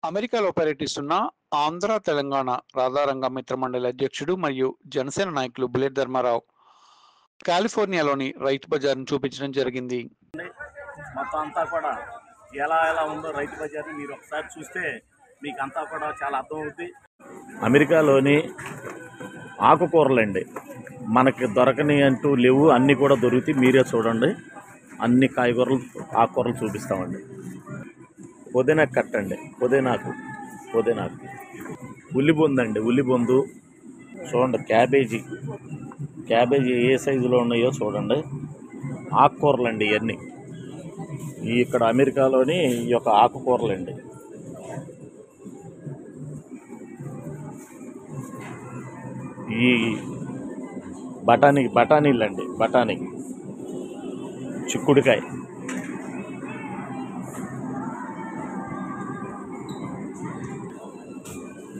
అమెరికాలో పర్యటిస్తున్న ఆంధ్ర, తెలంగాణ రాధారంగ మిత్రమండలి అధ్యక్షుడు మరియు జనసేన నాయకులు బుల్లెట్ ధర్మారావు కాలిఫోర్నియాలోని రైతు బజార్‌ను చూపించడం జరిగింది. మొత్తం అంతా కూడా ఎలా ఎలా ఉందో రైతు బజార్ని మీరు ఒకసారి చూస్తే మీకు అంతా కూడా చాలా అర్థమవుతుంది. అమెరికాలోని ఆకుకూరలండి మనకి దొరకని అంటూ లేవు, అన్నీ కూడా దొరుకుతాయి. మీరే చూడండి, అన్ని కాయగూరలు ఆకుకూరలు చూపిస్తామండి. పుదీనా కట్టండి, పుదీనాకు ఉల్లిబొందు అండి, ఉల్లిబొందు చూడండి. క్యాబేజీ ఏ సైజులో ఉన్నాయో చూడండి. ఆకుకూరలు అండి ఇవన్నీ ఇక్కడ అమెరికాలోని ఈ యొక్క ఆకుకూరలండి. ఈ బఠానీలు అండి, చిక్కుడుకాయ,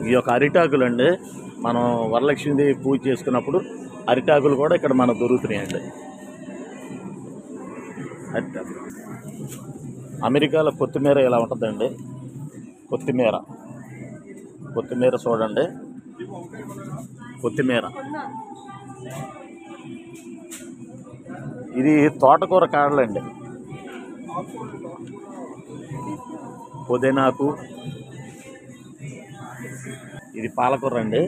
ఈ యొక్క అరిటాకులు అండి. మనం వరలక్ష్మీదేవి పూజ చేసుకున్నప్పుడు అరిటాకులు కూడా ఇక్కడ మనకు దొరుకుతున్నాయండి. అరిటాకు అమెరికాలో కొత్తిమీర ఇలా ఉంటుందండి. కొత్తిమీర చూడండి. ఇది తోటకూర కాడలండి. పుదీనాకు, ఇది పాలకూర అండి.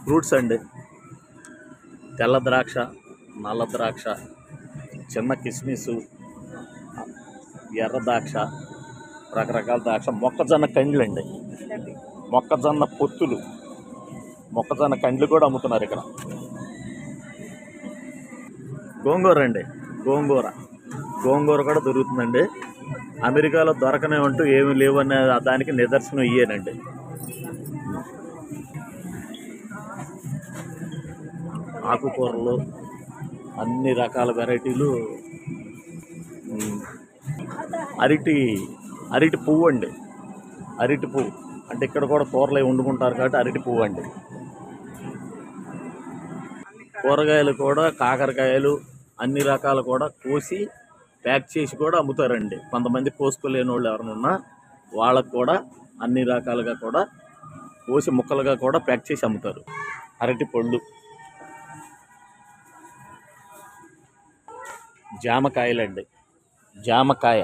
ఫ్రూట్స్ అండి, తెల్ల ద్రాక్ష, నల్ల ద్రాక్ష, చిన్న కిస్మిసు, ఎర్ర ద్రాక్ష, రకరకాల ద్రాక్ష, మొక్కజొన్న కండ్లండి, మొక్కజొన్న పొత్తులు, మొక్కజొన్న కండ్లు కూడా అమ్ముతున్నారు ఇక్కడ. గోంగూర అండి, గోంగూర కూడా దొరుకుతుందండి. అమెరికాలో దొరకనే అంటూ ఏమీ లేవనే దానికి నిదర్శనం ఇయ్యేనండి. ఆకుకూరలు అన్ని రకాల వెరైటీలు. అరటి పువ్వు అండి, అరటి పువ్వు అంటే ఇక్కడ కూడా కూరలు వండుకుంటారు కాబట్టి అరటి పువ్వు అండి. కూరగాయలు కూడా, కాకరకాయలు అన్ని రకాలు కూడా కోసి ప్యాక్ చేసి కూడా అమ్ముతారండి. కొంతమంది కోసుకోలేని వాళ్ళు ఎవరైనా వాళ్ళకు కూడా అన్ని రకాలుగా కూడా కోసి ముక్కలుగా కూడా ప్యాక్ చేసి అమ్ముతారు. అరటి పళ్ళు, జామకాయలండి, జామకాయ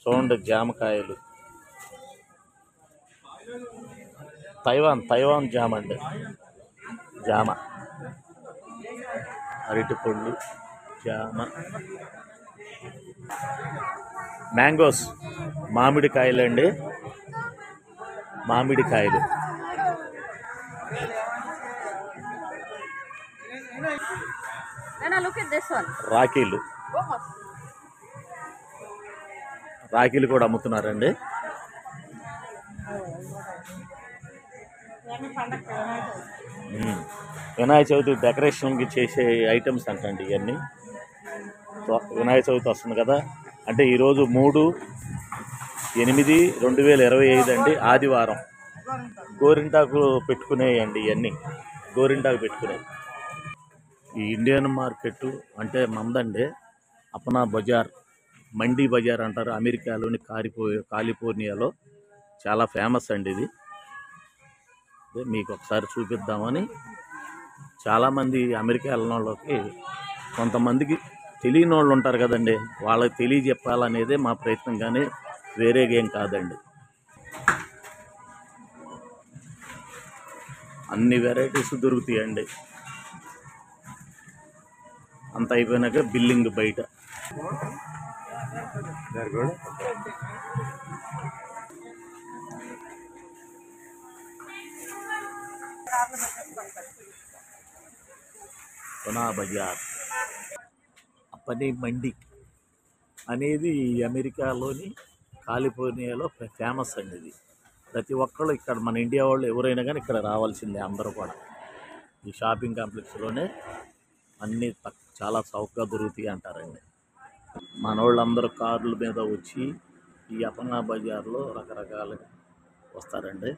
చూడండి, జామకాయలు, తైవాన్ జామ అండి, అరటి పళ్ళు, జామ, మ్యాంగోస్, మామిడికాయలు, రాఖీలు కూడా అమ్ముతున్నారండి. వినాయక చవితి డెకరేషన్కి చేసే ఐటమ్స్ అంటండి ఇవన్నీ. వినాయక చవితి వస్తుంది కదా, అంటే ఈరోజు 3/8/2025 అండి, ఆదివారం. గోరింటాకు పెట్టుకునేయండి ఇవన్నీ, గోరింటాకు పెట్టుకునేవి. ఈ ఇండియన్ మార్కెట్ అంటే మందండి, అపనా బజార్, మండీ బజార్ అంటారు. అమెరికాలోని కాలిఫోర్నియాలో చాలా ఫేమస్ అండి ఇది. మీకు ఒకసారి చూపిద్దామని. చాలామంది అమెరికా వెళ్ళిన వాళ్ళకి కొంతమందికి తెలియని వాళ్ళు ఉంటారు కదండి, వాళ్ళకి తెలియజెప్పాలనేదే మా ప్రయత్నం, కానీ వేరే ఏం కాదండి. అన్ని వెరైటీస్ దొరుకుతాయండి. అంత అయిపోయినాక బిల్లింగ్ బయట. పునా బజార్, అప్పని మండి అనేది అమెరికాలోని కాలిఫోర్నియాలో ఫేమస్ అండి. ఇది ప్రతి ఒక్కళ్ళు ఇక్కడ, మన ఇండియా వాళ్ళు ఎవరైనా కానీ ఇక్కడ రావాల్సిందే. అందరూ కూడా ఈ షాపింగ్ కాంప్లెక్స్లోనే అన్నీ చాలా చౌకగా దొరుకుతాయి అంటారండి. మన వాళ్ళందరూ కార్ల మీద వచ్చి ఈ అపనా బజార్లో రకరకాలుగా వస్తారండి.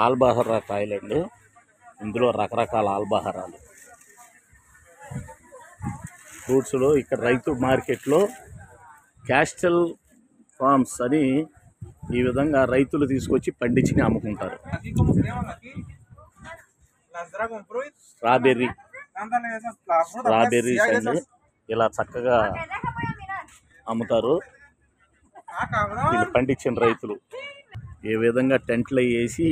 ఆల్బహరా కాయలండి, ఇందులో రకరకాల ఆల్బహరాలు. ఫ్రూట్స్లో ఇక్కడ రైతు మార్కెట్లో క్యాస్టల్ ఫార్మ్స్ అని ఈ విధంగా రైతులు తీసుకొచ్చి పండించి అమ్ముకుంటారు. స్ట్రాబెర్రీస్ అండి ఇలా చక్కగా అమ్ముతారు. వీళ్ళు పండించిన రైతులు ఏ విధంగా టెంట్లు వేసి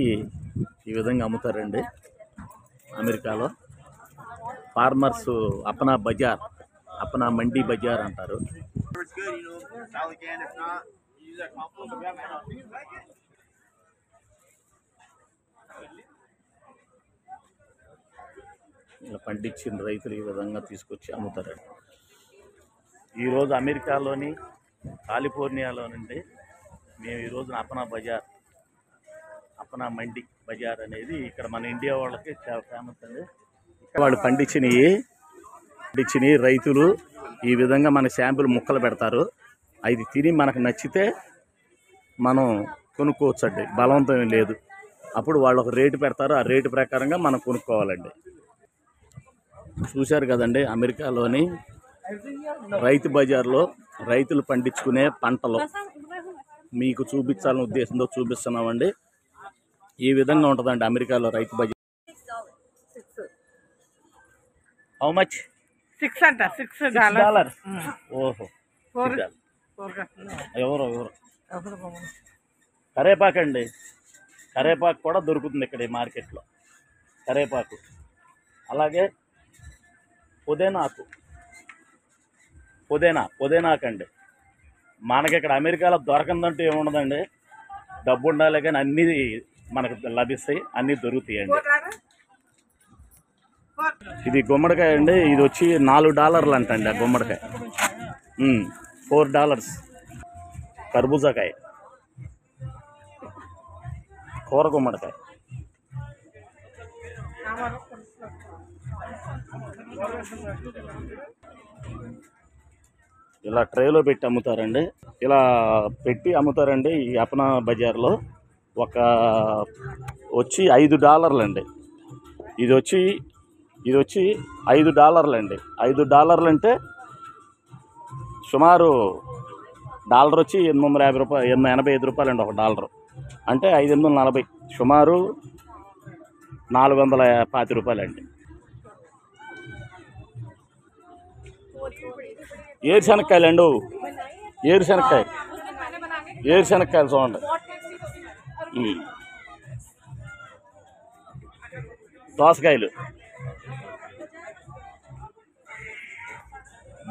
ఈ విధంగా అమ్ముతారండి. అమెరికాలో ఫార్మర్స్ అపనా బజార్, అపనా మండీ బజార్ అంటారు. ఇలా పండించిన రైతులు ఈ విధంగా తీసుకొచ్చి అమ్ముతారండి. ఈరోజు అమెరికాలోని కాలిఫోర్నియాలో నుండి మేము ఈరోజు అపనా బజార్, అపనా మండి బజార్ అనేది ఇక్కడ మన ఇండియా వాళ్ళకి చాలా ఫేమస్ అండి. వాళ్ళు పండించిన రైతులు ఈ విధంగా మన శాంపుల్ ముక్కలు పెడతారు. అది తిని మనకు నచ్చితే మనం కొనుక్కోవచ్చండి, బలవంతం లేదు. అప్పుడు వాళ్ళు ఒక రేటు పెడతారు, ఆ రేటు ప్రకారంగా మనం కొనుక్కోవాలండి. చూశారు కదండి అమెరికాలోని రైతు బజార్లో రైతులు పండించుకునే పంటలు మీకు చూపించాలనే ఉద్దేశంతో చూపిస్తున్నామండి. ఈ విధంగా ఉంటుందండి అమెరికాలో రైతు బజార్. How much? $6. ఓహో, ఎవరు కరేపాకు అండి. కరేపాకు కూడా దొరుకుతుంది ఇక్కడ ఈ మార్కెట్లో. కరేపాకు, అలాగే పుదీనాకు అండి. మనకి ఇక్కడ అమెరికాలో దొరకందంటూ ఏముండదండి. డబ్బు ఉండాలి కానీ అన్నీ మనకు లభిస్తాయి, అన్నీ దొరుకుతాయండి. ఇది గుమ్మడికాయ అండి. ఇది వచ్చి $4 అంటండి. ఆ గుమ్మడికాయ $4. కర్బూజాకాయ, కూర గుమ్మడికాయ. ఇలా ట్రేలో పెట్టి అమ్ముతారండి. ఇలా పెట్టి అమ్ముతారండి ఈ అపనా బజార్లో. వచ్చి $5 అండి. ఇది వచ్చి $5 అండి. $5 అంటే సుమారు డాలర్ వచ్చి $850, $885 అండి. $1 అంటే 540, సుమారు $420 అండి. ఏరుశనక్కాయలు అండి, ఏరుశనక్కాయలు చూడండి. దోసకాయలు,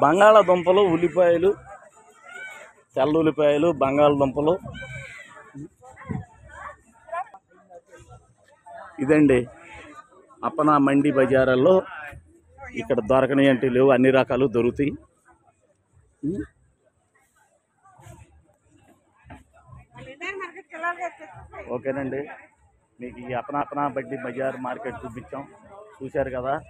బంగాళాదుంపలు, ఉల్లిపాయలు, తెల్ల ఉల్లిపాయలు, బంగాళదుంపలు. ఇదండి అపనా మండి బజారాల్లో ఇక్కడ దొరకని అంటే లేవు, అన్ని రకాలు దొరుకుతాయి. ఓకేనండి, మీకు ఈ అపనా మండి బజార్ మార్కెట్ చూపించాం. చూశారు కదా.